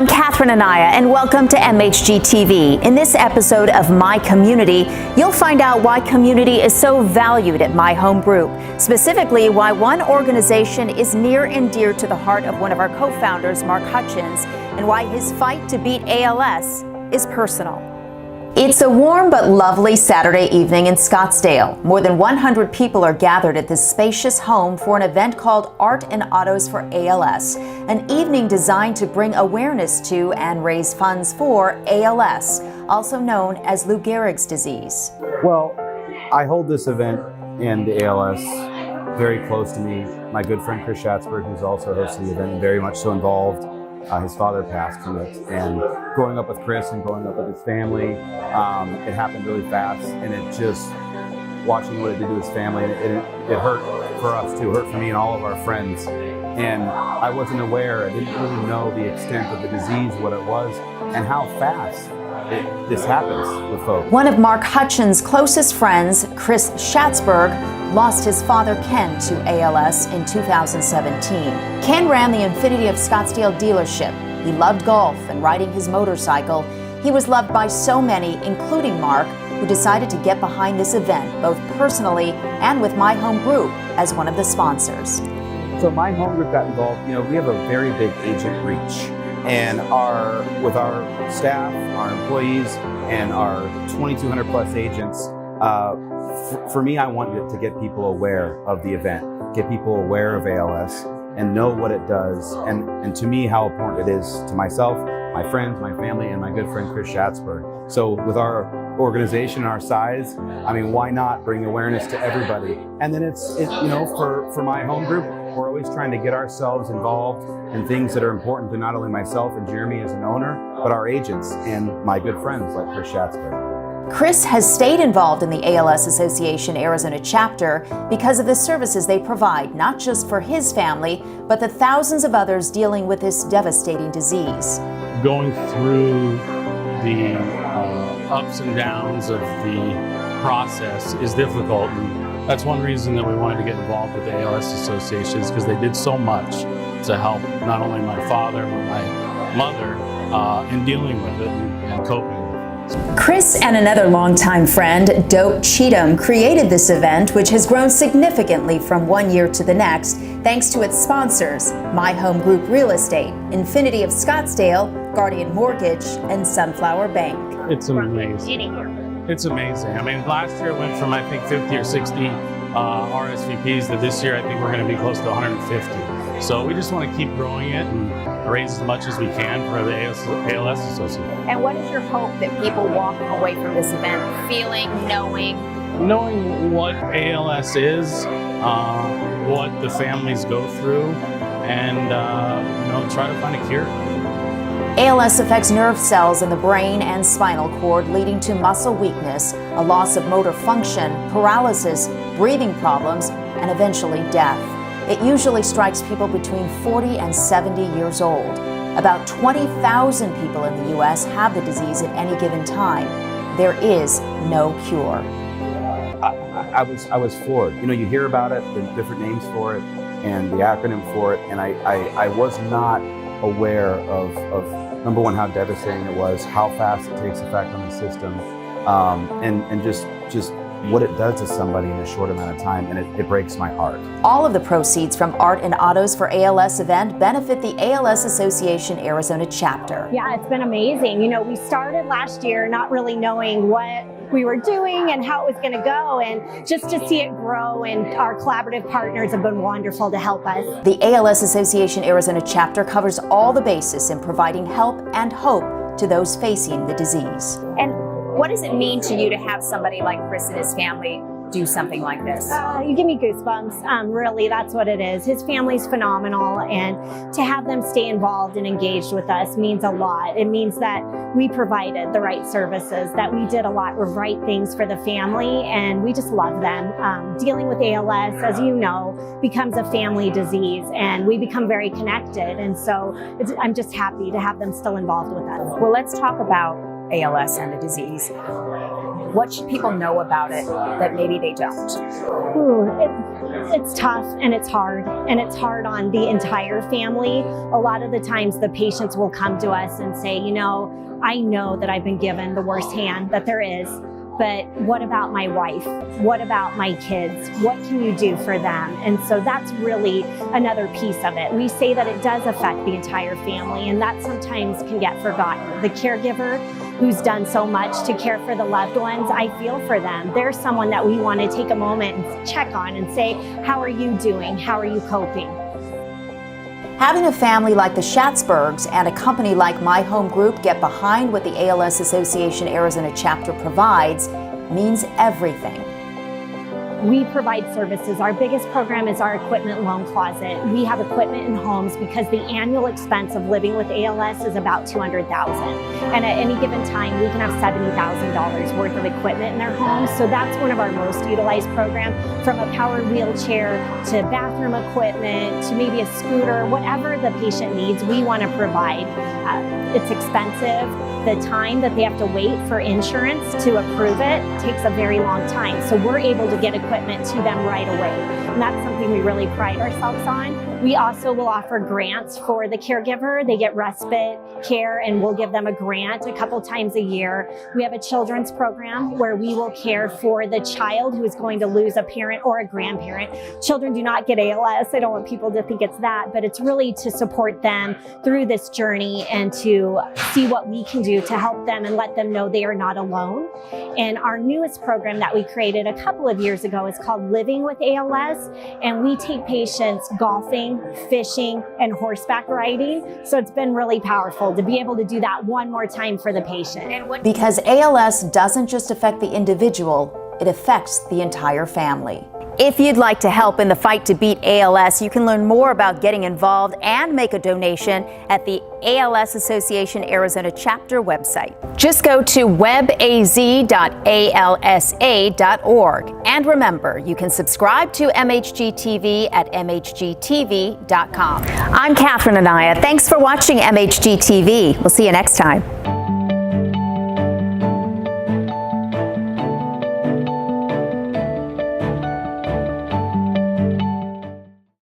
I'm Catherine Anaya, and welcome to MHG TV. In this episode of My Community, you'll find out why community is so valued at My Home Group, specifically why one organization is near and dear to the heart of one of our co-founders, Mark Hutchins, and why his fight to beat ALS is personal. It's a warm but lovely Saturday evening in Scottsdale. More than 100 people are gathered at this spacious home for an event called Art and Autos for ALS, an evening designed to bring awareness to and raise funds for ALS, also known as Lou Gehrig's disease. Well, I hold this event and the ALS very close to me. My good friend Chris Schatzberg, who's also hosting the event, and very much so involved. His father passed from it, and growing up with Chris and growing up with his family, it happened really fast, and it just, watching what it did to his family, it hurt for us too, hurt for me and all of our friends. And I wasn't aware, I didn't really know the extent of the disease, what it was, and how fast this happens with folks. One of Mark Hutchins' closest friends, Chris Schatzberg, lost his father Ken to ALS in 2017. Ken ran the Infinity of Scottsdale dealership. He loved golf and riding his motorcycle. He was loved by so many, including Mark, who decided to get behind this event, both personally and with My Home Group as one of the sponsors. So My Home Group got involved. You know, we have a very big agent reach. And with our staff, our employees, and our 2,200 plus agents, for me, I wanted to get people aware of the event, get people aware of ALS, and know what it does, and to me, how important it is to myself, my friends, my family, and my good friend Chris Schatzberg. So with our organization, our size, I mean, why not bring awareness to everybody? And then it's you know, for My Home Group, we're always trying to get ourselves involved in things that are important to not only myself and Jeremy as an owner, but our agents and my good friends like Chris Schatzberg. Chris has stayed involved in the ALS Association Arizona chapter because of the services they provide, not just for his family, but the thousands of others dealing with this devastating disease. Going through the ups and downs of the process is difficult. And that's one reason that we wanted to get involved with the ALS Association, is because they did so much to help not only my father, but my mother in dealing with it and coping with it. Chris and another longtime friend, Dope Cheatham, created this event, which has grown significantly from one year to the next, thanks to its sponsors, My Home Group Real Estate, Infinity of Scottsdale, Guardian Mortgage, and Sunflower Bank. It's amazing. It's amazing. I mean, last year it went from, I think, 50 or 60 RSVPs to this year, I think we're going to be close to 150. So we just want to keep growing it and raise as much as we can for the ALS Association. And what is your hope that people walk away from this event feeling, knowing what ALS is, what the families go through, and you know, try to find a cure. ALS affects nerve cells in the brain and spinal cord, leading to muscle weakness, a loss of motor function, paralysis, breathing problems, and eventually death. It usually strikes people between 40 and 70 years old. About 20,000 people in the U.S. have the disease at any given time. There is no cure. I was floored. You know, you hear about it, the different names for it, and the acronym for it, and I was not aware of number one, how devastating it was, how fast it takes effect on the system, and just what it does to somebody in a short amount of time, and it breaks my heart. All of the proceeds from Art and Autos for ALS event benefit the ALS Association Arizona chapter. Yeah, it's been amazing. You know, we started last year not really knowing what we were doing and how it was going to go, and just to see it grow, and our collaborative partners have been wonderful to help us. The ALS Association Arizona chapter covers all the bases in providing help and hope to those facing the disease. And what does it mean to you to have somebody like Chris and his family do something like this? You give me goosebumps. Really, that's what it is. His family's phenomenal, and to have them stay involved and engaged with us means a lot. It means that we provided the right services, that we did a lot of right things for the family, and we just love them. Dealing with ALS, as you know, becomes a family disease, and we become very connected, and so I'm just happy to have them still involved with us. Well, let's talk about ALS and the disease. What should people know about it that maybe they don't? It's tough and it's hard on the entire family. A lot of the times the patients will come to us and say, you know, I know that I've been given the worst hand that there is, but what about my wife? What about my kids? What can you do for them? And so that's really another piece of it. We say that it does affect the entire family, and that sometimes can get forgotten. The caregiver who's done so much to care for the loved ones, I feel for them. They're someone that we want to take a moment and check on and say, how are you doing? How are you coping? Having a family like the Schatzbergs and a company like My Home Group get behind what the ALS Association Arizona chapter provides means everything. We provide services. Our biggest program is our equipment loan closet. We have equipment in homes because the annual expense of living with ALS is about $200,000. And at any given time, we can have $70,000 worth of equipment in their homes. So that's one of our most utilized programs, from a powered wheelchair to bathroom equipment to maybe a scooter, whatever the patient needs, we want to provide. It's expensive. The time that they have to wait for insurance to approve it takes a very long time. So we're able to get equipment to them right away. And that's something we really pride ourselves on. We also will offer grants for the caregiver. They get respite care, and we'll give them a grant a couple times a year. We have a children's program where we will care for the child who is going to lose a parent or a grandparent. Children do not get ALS. I don't want people to think it's that, but it's really to support them through this journey and to see what we can do to help them and let them know they are not alone. And our newest program that we created a couple of years ago is called Living with ALS, and we take patients golfing, fishing, and horseback riding. So it's been really powerful to be able to do that one more time for the patient. Because ALS doesn't just affect the individual, it affects the entire family. If you'd like to help in the fight to beat ALS, you can learn more about getting involved and make a donation at the ALS Association Arizona chapter website. Just go to webaz.alsa.org. And remember, you can subscribe to MHG TV at mhgtv.com. I'm Catherine Anaya. Thanks for watching MHG TV. We'll see you next time.